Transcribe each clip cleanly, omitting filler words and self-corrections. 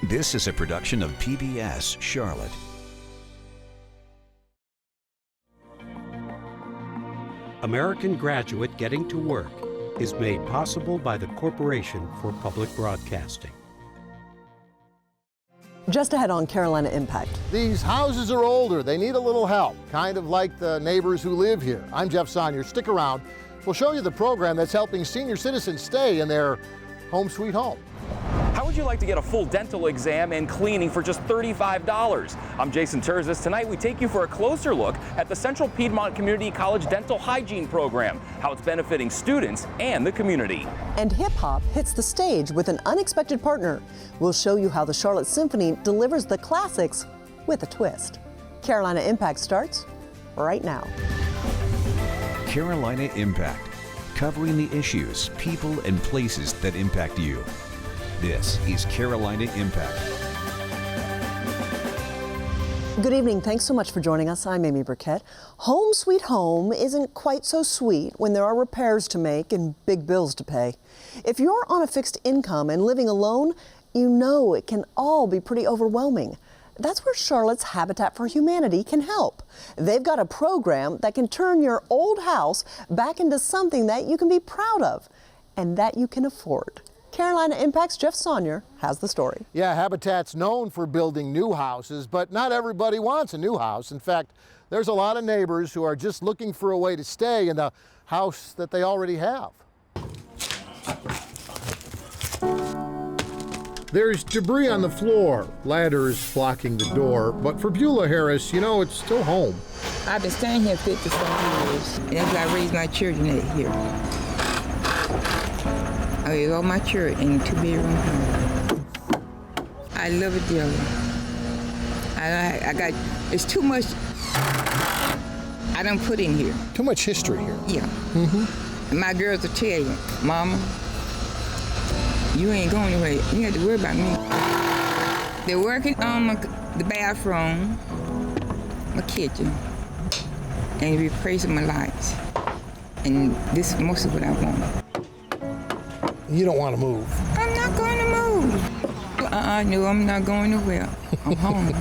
This is a production of PBS Charlotte. American Graduate Getting to Work is made possible by the Corporation for Public Broadcasting. Just ahead on Carolina Impact. These houses are older. They need a little help, kind of like the neighbors who live here. I'm Jeff Sonnier. Stick around. We'll show you the program that's helping senior citizens stay in their home sweet home. How would you like to get a full dental exam and cleaning for just $35? I'm Jason Terzis. Tonight we take you for a closer look at the Central Piedmont Community College Dental Hygiene Program, how it's benefiting students and the community. And hip-hop hits the stage with an unexpected partner. We'll show you how the Charlotte Symphony delivers the classics with a twist. Carolina Impact starts right now. Carolina Impact, covering the issues, people, and places that impact you. This is Carolina Impact. Good evening. Thanks so much for joining us. I'm Amy Burkett. Home sweet home isn't quite so sweet when there are repairs to make and big bills to pay. If you're on a fixed income and living alone, you know it can all be pretty overwhelming. That's where Charlotte's Habitat for Humanity can help. They've got a program that can turn your old house back into something that you can be proud of and that you can afford. Carolina Impact's Jeff Sonnier has the story. Yeah, Habitat's known for building new houses, but not everybody wants a new house. In fact, there's a lot of neighbors who are just looking for a way to stay in the house that they already have. There's debris on the floor, ladders blocking the door, but for Beulah Harris, you know, it's still home. I've been staying here 50-some years, and that's why I raised my children here. I raised all my children in a two-bedroom home. I love it dearly. It's too much I done put in here. Too much history here. Yeah. And my girls will tell you, Mama, you ain't going anywhere. You have to worry about me. They're working on the bathroom, my kitchen, and replacing my lights. And this is most of what I want. You don't want to move. I'm not going to move. No, I'm not going nowhere. I'm home.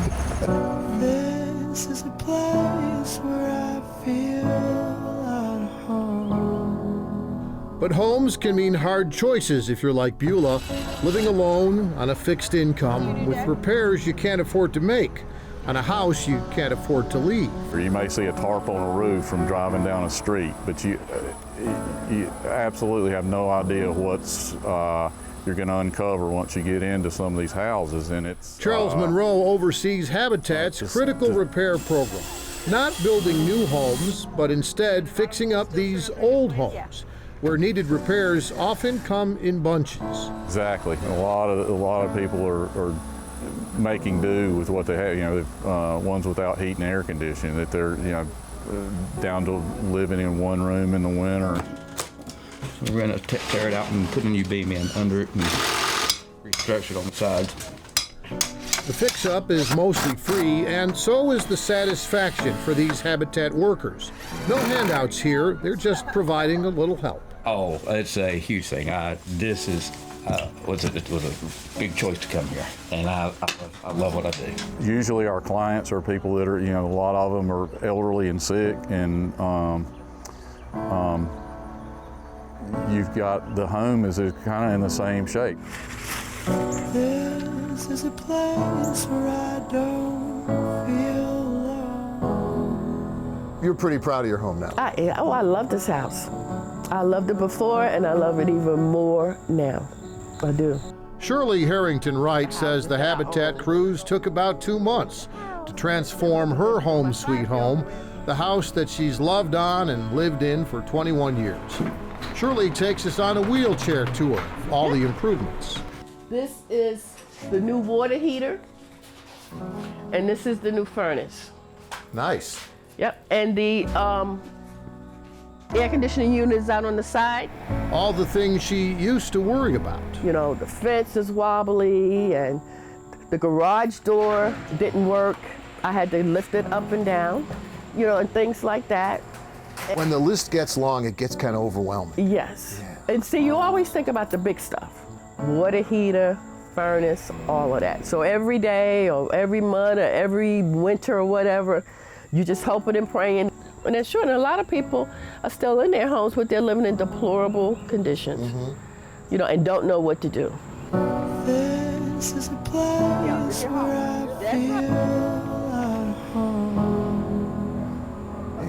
This is a place where I feel at home. But homes can mean hard choices if you're like Beulah, living alone on a fixed income with repairs you can't afford to make, on a house you can't afford to leave. Or you may see a tarp on a roof from driving down a street, but you absolutely have no idea what's you're going to uncover once you get into some of these houses. And it's Charles Monroe oversees Habitat's critical repair program, not building new homes, but instead fixing up these old homes where needed repairs often come in bunches. Exactly. A lot of people are making do with what they have. You know, ones without heat and air conditioning, that they're, you know, down to living in one room in the winter. So we're going to tear it out and put a new beam in under it and restructure it on the sides. The fix-up is mostly free, and so is the satisfaction for these Habitat workers. No handouts here, they're just providing a little help. Oh, it's a huge thing. This is it was a big choice to come here, and I love what I do. Usually our clients are people that are, you know, a lot of them are elderly and sick, and you've got the home is kind of in the same shape. This is a place where I don't feel alone. You're pretty proud of your home now. I love this house. I loved it before, and I love it even more now. I do. Shirley Harrington Wright says the Habitat cruise took about 2 months to transform her home sweet home, the house that she's loved on and lived in for 21 years. Shirley takes us on a wheelchair tour of all the improvements. This is the new water heater, and this is the new furnace. Nice. Yep, and the air conditioning unit is out on the side. All the things she used to worry about. You know, the fence is wobbly, and the garage door didn't work. I had to lift it up and down, you know, and things like that. When the list gets long, it gets kind of overwhelming. Yes. Yeah. And see, you always think about the big stuff. Water heater, furnace, all of that. So every day or every month or every winter or whatever, you just hoping and praying. And it's sure, and a lot of people are still in their homes, but they're living in deplorable conditions, you know, and don't know what to do. This is a place where I feel at home.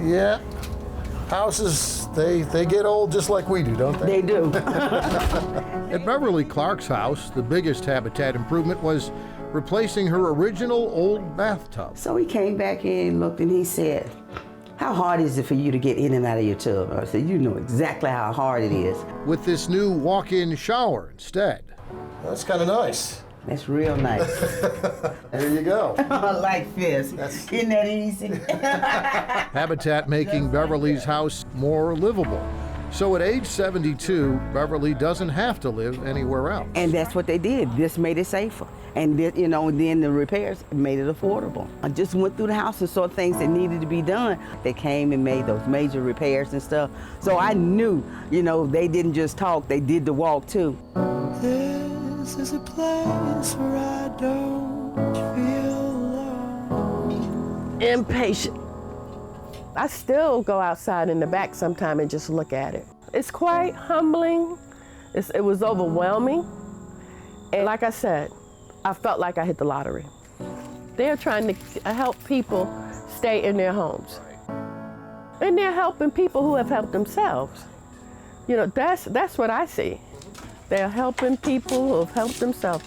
Yeah. Houses, they get old just like we do, don't they? They do. At Beverly Clark's house, the biggest habitat improvement was replacing her original old bathtub. So he came back in, looked, and he said, "How hard is it for you to get in and out of your tub?" I said, "You know exactly how hard it is." With this new walk-in shower instead. That's kind of nice. That's real nice. There you go. Like this. Isn't that easy? Habitat making Beverly's house more livable. So at age 72, Beverly doesn't have to live anywhere else. And that's what they did. This made it safer. And then, you know, then the repairs made it affordable. I just went through the house and saw things that needed to be done. They came and made those major repairs and stuff. So I knew, you know, they didn't just talk, they did the walk too. This is a place where I don't feel alone. Impatient. I still go outside in the back sometime and just look at it. It's quite humbling. It was overwhelming. And like I said, I felt like I hit the lottery. They're trying to help people stay in their homes. And they're helping people who have helped themselves. You know, that's what I see. They're helping people who have helped themselves.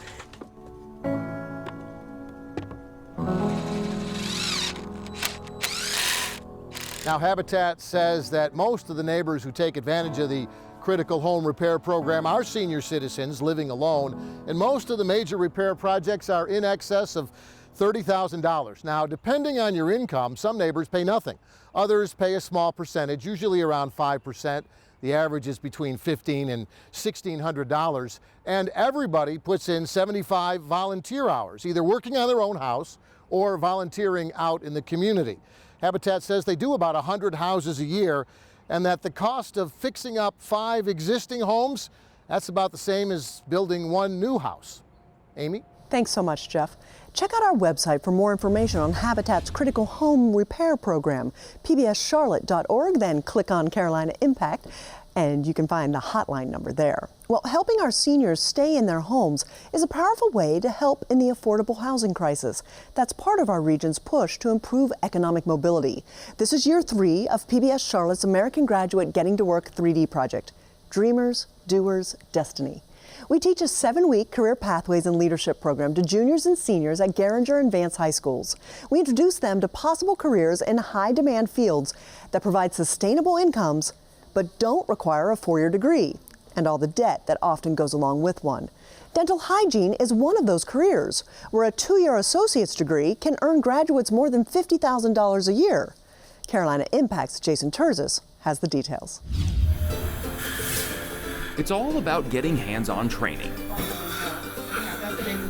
Now, Habitat says that most of the neighbors who take advantage of the critical home repair program are senior citizens living alone, and most of the major repair projects are in excess of $30,000. Now, depending on your income, some neighbors pay nothing. Others pay a small percentage, usually around 5%. The average is between $1,500 and $1,600, and everybody puts in 75 volunteer hours, either working on their own house or volunteering out in the community. Habitat says they do about 100 houses a year, and that the cost of fixing up 5 existing homes, that's about the same as building 1 new house. Amy? Thanks so much, Jeff. Check out our website for more information on Habitat's Critical Home Repair Program, pbscharlotte.org, then click on Carolina Impact, and you can find the hotline number there. Well, helping our seniors stay in their homes is a powerful way to help in the affordable housing crisis. That's part of our region's push to improve economic mobility. This is year 3 of PBS Charlotte's American Graduate Getting to Work 3D project, Dreamers, Doers, Destiny. We teach a 7-week career pathways and leadership program to juniors and seniors at Garinger and Vance high schools. We introduce them to possible careers in high-demand fields that provide sustainable incomes but don't require a 4-year degree and all the debt that often goes along with one. Dental hygiene is one of those careers, where a 2-year associate's degree can earn graduates more than $50,000 a year. Carolina Impact's Jason Terzis has the details. It's all about getting hands-on training.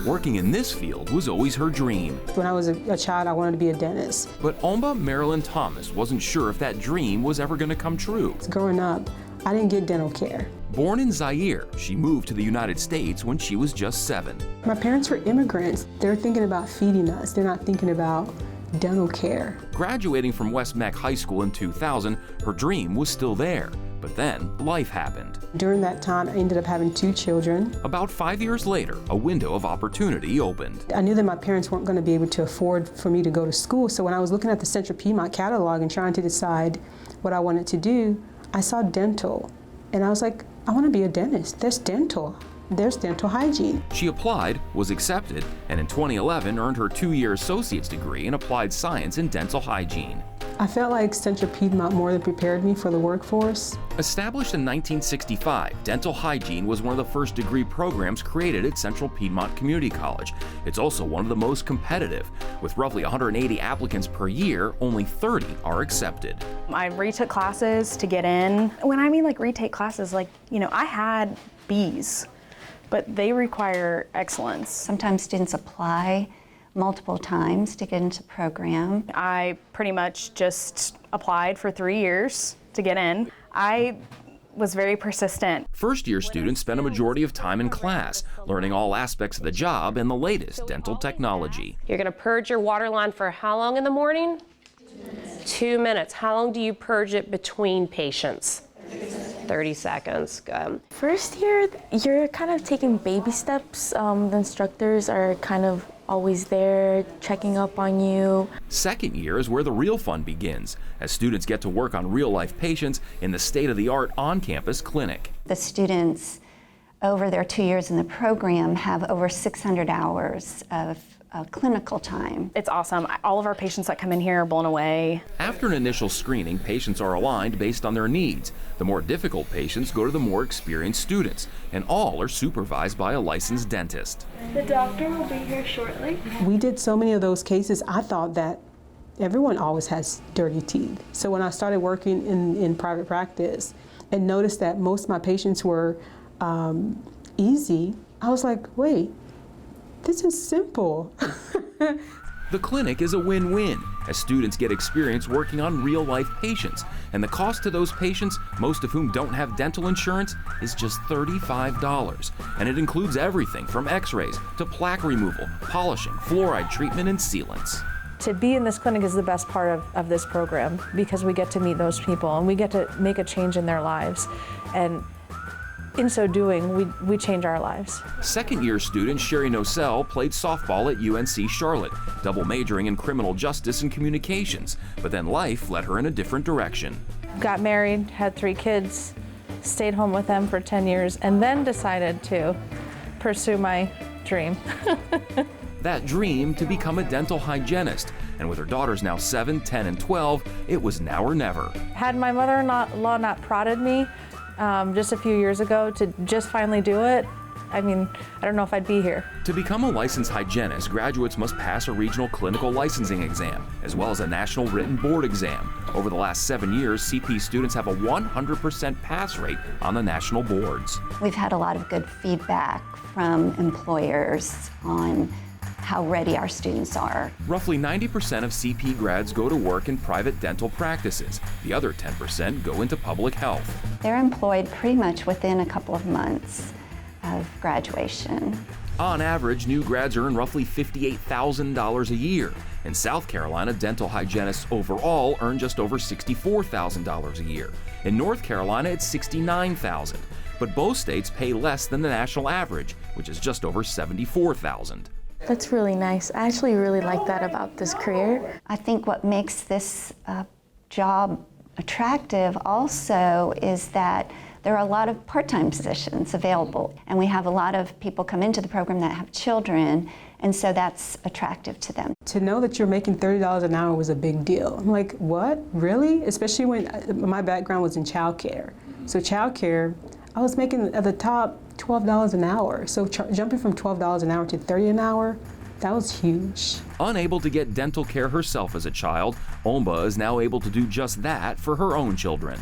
Working in this field was always her dream. When I was a child, I wanted to be a dentist. But Omba Marilyn Thomas wasn't sure if that dream was ever going to come true. Growing up, I didn't get dental care. Born in Zaire, she moved to the United States when she was just 7. My parents were immigrants. They're thinking about feeding us. They're not thinking about dental care. Graduating from West Meck High School in 2000, her dream was still there. But then life happened. During that time, I ended up having 2 children. About 5 years later, a window of opportunity opened. I knew that my parents weren't going to be able to afford for me to go to school, so when I was looking at the Central Piedmont catalog and trying to decide what I wanted to do, I saw dental, and I was like, I want to be a dentist. There's dental. There's dental hygiene. She applied, was accepted, and in 2011 earned her 2-year associate's degree in applied science in dental hygiene. I felt like Central Piedmont more than prepared me for the workforce. Established in 1965, dental hygiene was one of the first degree programs created at Central Piedmont Community College. It's also one of the most competitive. With roughly 180 applicants per year, only 30 are accepted. I retook classes to get in. When I mean like retake classes, like, you know, I had B's, but they require excellence. Sometimes students apply multiple times to get into the program. I pretty much just applied for 3 years to get in. I was very persistent. First-year students spend a majority of time in class, learning all aspects of the job and the latest dental technology. You're going to purge your water line for how long in the morning? 2 minutes. How long do you purge it between patients? 30 seconds. Good. First year, you're kind of taking baby steps. The instructors are kind of always there, checking up on you. Second year is where the real fun begins, as students get to work on real-life patients in the state-of-the-art on-campus clinic. The students, over their 2 years in the program, have over 600 hours of clinical time. It's awesome. All of our patients that come in here are blown away. After an initial screening, patients are aligned based on their needs. The more difficult patients go to the more experienced students, and all are supervised by a licensed dentist. The doctor will be here shortly. We did so many of those cases, I thought that everyone always has dirty teeth. So when I started working in private practice and noticed that most of my patients were easy, I was like, wait, this is simple. The clinic is a win-win, as students get experience working on real-life patients, and the cost to those patients, most of whom don't have dental insurance, is just $35, and it includes everything from x-rays to plaque removal, polishing, fluoride treatment, and sealants. To be in this clinic is the best part of this program, because we get to meet those people and we get to make a change in their lives, and in so doing, we change our lives. Second-year student Sherry Nocell played softball at UNC Charlotte, double majoring in criminal justice and communications, but then life led her in a different direction. Got married, had 3 kids, stayed home with them for 10 years, and then decided to pursue my dream. That dream to become a dental hygienist, and with her daughters now 7, 10, and 12, it was now or never. Had my mother-in-law not prodded me just a few years ago to just finally do it, I mean, I don't know if I'd be here. To become a licensed hygienist, graduates must pass a regional clinical licensing exam, as well as a national written board exam. Over the last 7 years, CP students have a 100% pass rate on the national boards. We've had a lot of good feedback from employers on how ready our students are. Roughly 90% of CP grads go to work in private dental practices. The other 10% go into public health. They're employed pretty much within a couple of months of graduation. On average, new grads earn roughly $58,000 a year. In South Carolina, dental hygienists overall earn just over $64,000 a year. In North Carolina, it's $69,000. But both states pay less than the national average, which is just over $74,000. That's really nice. I actually really like that about this career. I think what makes this job attractive also is that there are a lot of part-time positions available, and we have a lot of people come into the program that have children, and so that's attractive to them. To know that you're making $30 an hour was a big deal. I'm like, what, really? Especially when my background was in childcare. So childcare, I was making at the top $12 an hour. So jumping from $12 an hour to $30 an hour, that was huge. Unable to get dental care herself as a child, Omba is now able to do just that for her own children.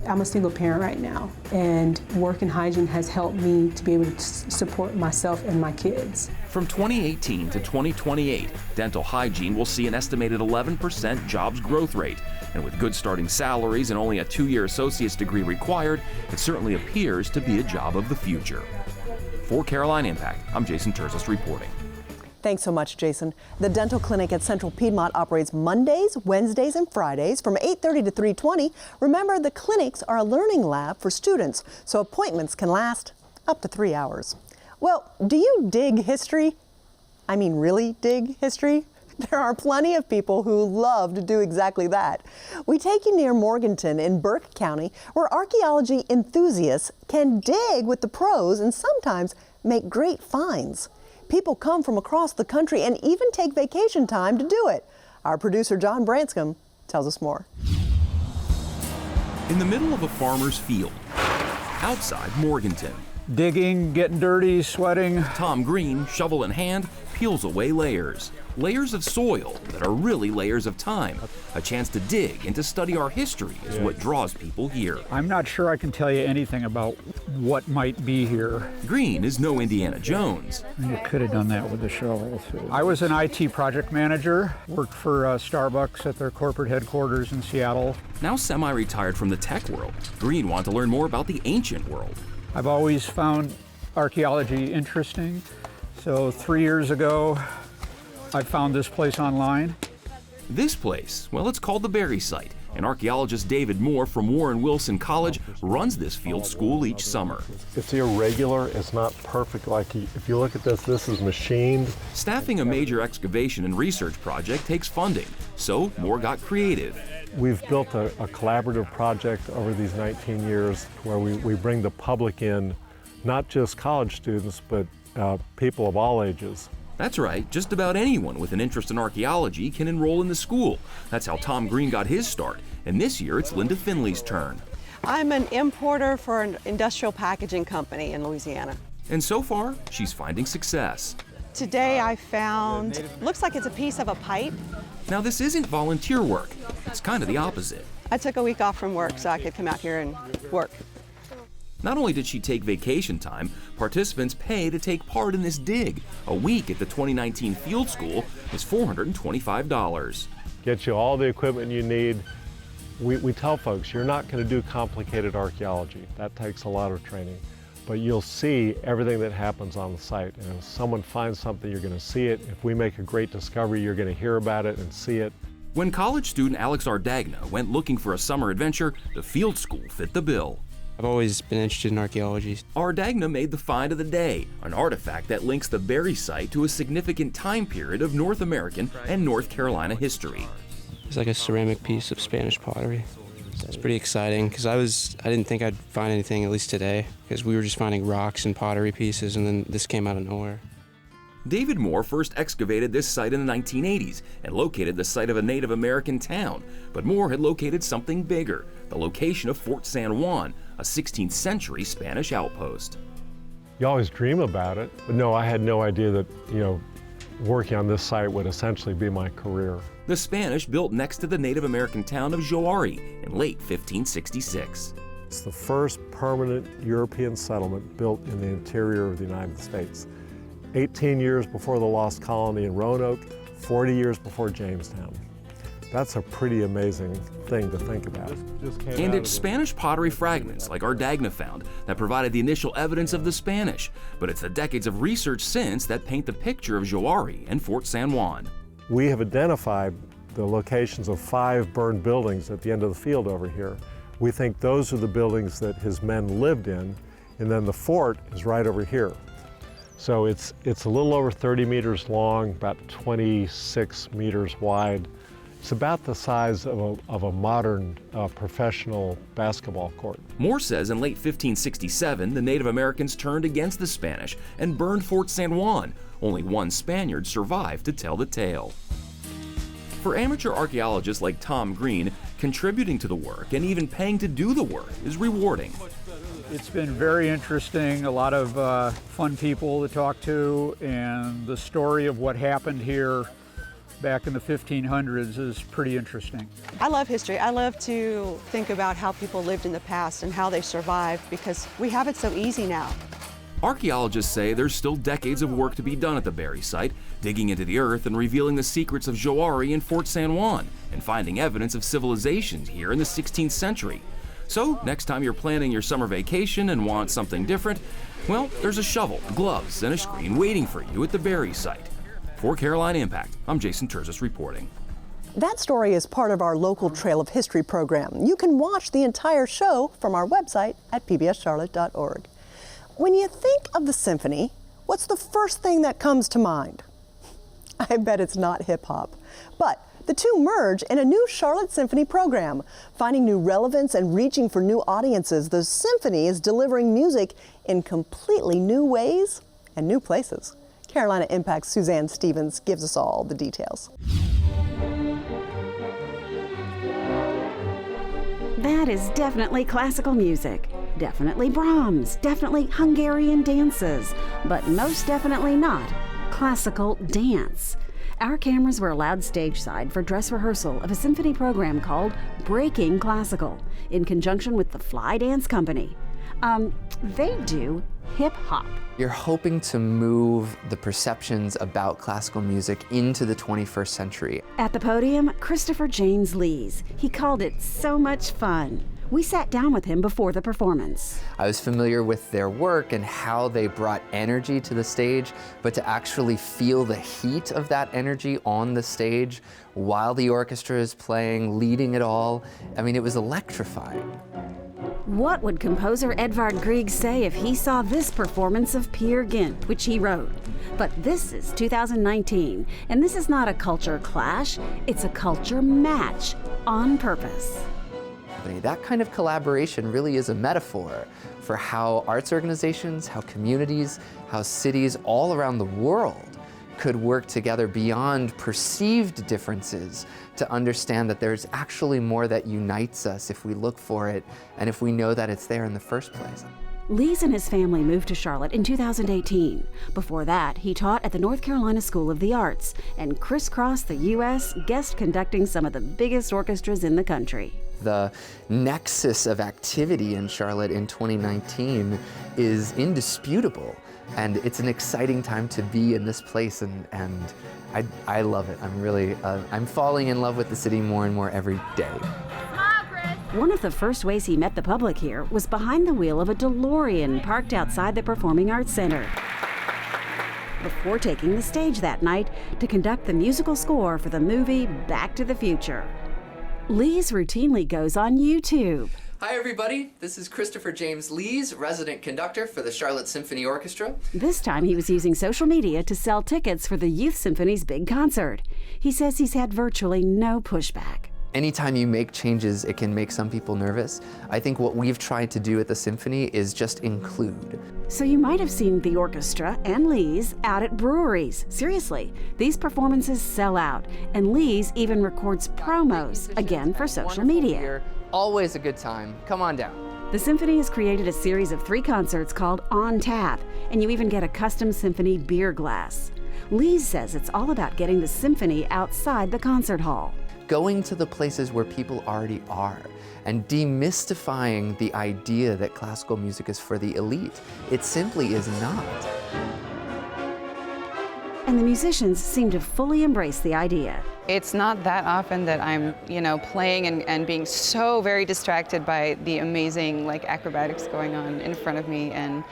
I'm a single parent right now, and work in hygiene has helped me to be able to support myself and my kids. From 2018 to 2028, dental hygiene will see an estimated 11% jobs growth rate. And with good starting salaries and only a 2-year associate's degree required, it certainly appears to be a job of the future. For Caroline Impact, I'm Jason Terzis reporting. Thanks so much, Jason. The dental clinic at Central Piedmont operates Mondays, Wednesdays, and Fridays from 8:30 to 3:20. Remember, the clinics are a learning lab for students, so appointments can last up to 3 hours. Well, do you dig history? I mean, really dig history? There are plenty of people who love to do exactly that. We take you near Morganton in Burke County, where archaeology enthusiasts can dig with the pros and sometimes make great finds. People come from across the country and even take vacation time to do it. Our producer, John Branscombe, tells us more. In the middle of a farmer's field, outside Morganton, digging, getting dirty, sweating. Tom Green, shovel in hand, peels away layers. Layers of soil that are really layers of time. A chance to dig and to study our history is what draws people here. I'm not sure I can tell you anything about what might be here. Green is no Indiana Jones. You could have done that with the shovel, too. I was an IT project manager, worked for Starbucks at their corporate headquarters in Seattle. Now semi-retired from the tech world, Green wanted to learn more about the ancient world. I've always found archaeology interesting. So 3 years ago, I found this place online. This place, well, it's called the Berry Site, and archaeologist David Moore from Warren Wilson College runs this field school each summer. It's irregular, it's not perfect. Like if you look at this is machined. Staffing a major excavation and research project takes funding, so Moore got creative. We've built a collaborative project over these 19 years where we bring the public in, not just college students, but people of all ages. That's right, just about anyone with an interest in archaeology can enroll in the school. That's how Tom Green got his start, and this year it's Linda Finley's turn. I'm an importer for an industrial packaging company in Louisiana. And so far, she's finding success. Today I found, looks like it's a piece of a pipe. Now this isn't volunteer work, it's kind of the opposite. I took a week off from work so I could come out here and work. Not only did she take vacation time, participants pay to take part in this dig. A week at the 2019 field school is $425. Get you all the equipment you need. We tell folks, you're not going to do complicated archaeology. That takes a lot of training. But you'll see everything that happens on the site. And if someone finds something, you're going to see it. If we make a great discovery, you're going to hear about it and see it. When college student Alex Ardagna went looking for a summer adventure, the field school fit the bill. I've always been interested in archaeology. Ardagna made the find of the day, an artifact that links the Berry Site to a significant time period of North American and North Carolina history. It's like a ceramic piece of Spanish pottery. It's pretty exciting because I didn't think I'd find anything, at least today, because we were just finding rocks and pottery pieces, and then this came out of nowhere. David Moore first excavated this site in the 1980s and located the site of a Native American town, but Moore had located something bigger, the location of Fort San Juan, a 16th century Spanish outpost. You always dream about it, but no, I had no idea that, working on this site would essentially be my career. The Spanish built next to the Native American town of Joari in late 1566. It's the first permanent European settlement built in the interior of the United States. 18 years before the lost colony in Roanoke, 40 years before Jamestown. That's a pretty amazing thing to think about. And it's Spanish pottery fragments like Ardagna found that provided the initial evidence of the Spanish, but it's the decades of research since that paint the picture of Joari and Fort San Juan. We have identified the locations of 5 burned buildings at the end of the field over here. We think those are the buildings that his men lived in, and then the fort is right over here. So it's a little over 30 meters long, about 26 meters wide. It's about the size of a modern professional basketball court. Moore says in late 1567, the Native Americans turned against the Spanish and burned Fort San Juan. Only one Spaniard survived to tell the tale. For amateur archaeologists like Tom Green, contributing to the work and even paying to do the work is rewarding. It's been very interesting, a lot of fun people to talk to, and the story of what happened here back in the 1500s is pretty interesting. I love history. I love to think about how people lived in the past and how they survived because we have it so easy now. Archaeologists say there's still decades of work to be done at the Berry Site, digging into the earth and revealing the secrets of Joari and Fort San Juan, and finding evidence of civilizations here in the 16th century. So, next time you're planning your summer vacation and want something different, well, there's a shovel, gloves, and a screen waiting for you at the Berry Site. For Carolina Impact, I'm Jason Terzis reporting. That story is part of our local Trail of History program. You can watch the entire show from our website at pbscharlotte.org. When you think of the symphony, what's the first thing that comes to mind? I bet it's not hip hop, but the two merge in a new Charlotte Symphony program. Finding new relevance and reaching for new audiences, the symphony is delivering music in completely new ways and new places. Carolina Impact's Suzanne Stevens gives us all the details. That is definitely classical music. definitely Brahms, definitely Hungarian dances, but most definitely not classical dance. Our cameras were allowed stage side for dress rehearsal of a symphony program called Breaking Classical, in conjunction with the Fly Dance Company. They do hip-hop. You're hoping to move the perceptions about classical music into the 21st century. At the podium, Christopher James Lees. He called it so much fun. We sat down with him before the performance. I was familiar with their work and how they brought energy to the stage, but to actually feel the heat of that energy on the stage while the orchestra is playing, leading it all, I mean, it was electrifying. What would composer Edvard Grieg say if he saw this performance of Peer Gynt, which he wrote? But this is 2019, and this is not a culture clash, it's a culture match on purpose. That kind of collaboration really is a metaphor for how arts organizations, how communities, how cities all around the world could work together beyond perceived differences to understand that there's actually more that unites us if we look for it and if we know that it's there in the first place. Lees and his family moved to Charlotte in 2018. Before that, he taught at the North Carolina School of the Arts and crisscrossed the U.S. guest conducting some of the biggest orchestras in the country. The nexus of activity in Charlotte in 2019 is indisputable, and it's an exciting time to be in this place, and I love it. I'm really, I'm falling in love with the city more and more every day. One of the first ways he met the public here was behind the wheel of a DeLorean parked outside the Performing Arts Center, before taking the stage that night to conduct the musical score for the movie Back to the Future. Lees routinely goes on YouTube. Hi everybody, this is Christopher James Lees, resident conductor for the Charlotte Symphony Orchestra. This time he was using social media to sell tickets for the Youth Symphony's big concert. He says he's had virtually no pushback. Anytime you make changes, it can make some people nervous. I think what we've tried to do at the Symphony is just include. So you might have seen the orchestra and Lees out at breweries. Seriously, these performances sell out, and Lees even records promos, again for social media. Always a good time. Come on down. The Symphony has created a series of 3 concerts called On Tap, and you even get a custom Symphony beer glass. Lees says it's all about getting the Symphony outside the concert hall. Going to the places where people already are and demystifying the idea that classical music is for the elite. It simply is not. And the musicians seem to fully embrace the idea. It's not that often that I'm, playing and being so very distracted by the amazing acrobatics going on in front of me. And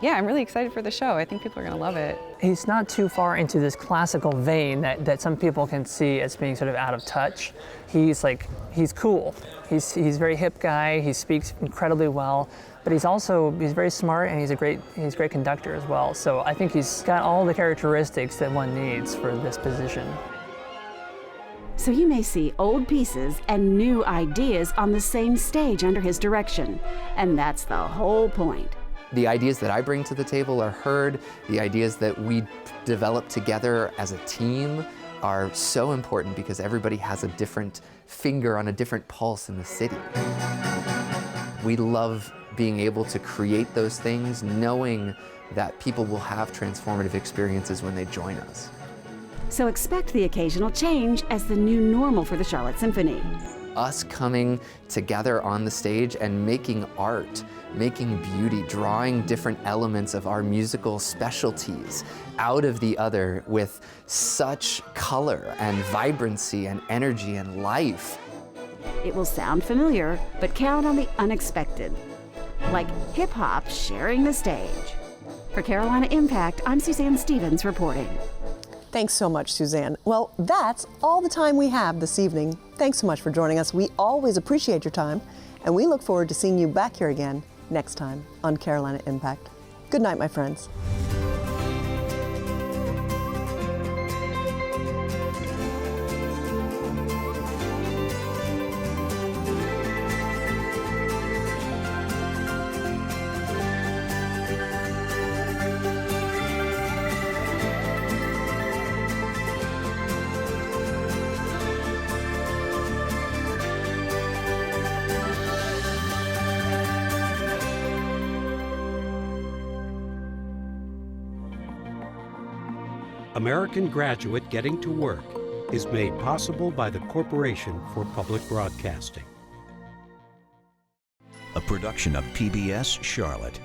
yeah, I'm really excited for the show. I think people are going to love it. He's not too far into this classical vein that some people can see as being sort of out of touch. He's cool. He's a very hip guy. He speaks incredibly well, but he's very smart, and he's a great conductor as well. So I think he's got all the characteristics that one needs for this position. So you may see old pieces and new ideas on the same stage under his direction, and that's the whole point. The ideas that I bring to the table are heard. The ideas that we develop together as a team are so important because everybody has a different finger on a different pulse in the city. We love being able to create those things, knowing that people will have transformative experiences when they join us. So expect the occasional change as the new normal for the Charlotte Symphony. Us coming together on the stage and making art, making beauty, drawing different elements of our musical specialties out of the other with such color and vibrancy and energy and life. It will sound familiar, but count on the unexpected, like hip-hop sharing the stage. For Carolina Impact, I'm Suzanne Stevens reporting. Thanks so much, Suzanne. Well, that's all the time we have this evening. Thanks so much for joining us. We always appreciate your time, and we look forward to seeing you back here again next time on Carolina Impact. Good night, my friends. American Graduate Getting to Work is made possible by the Corporation for Public Broadcasting. A production of PBS Charlotte.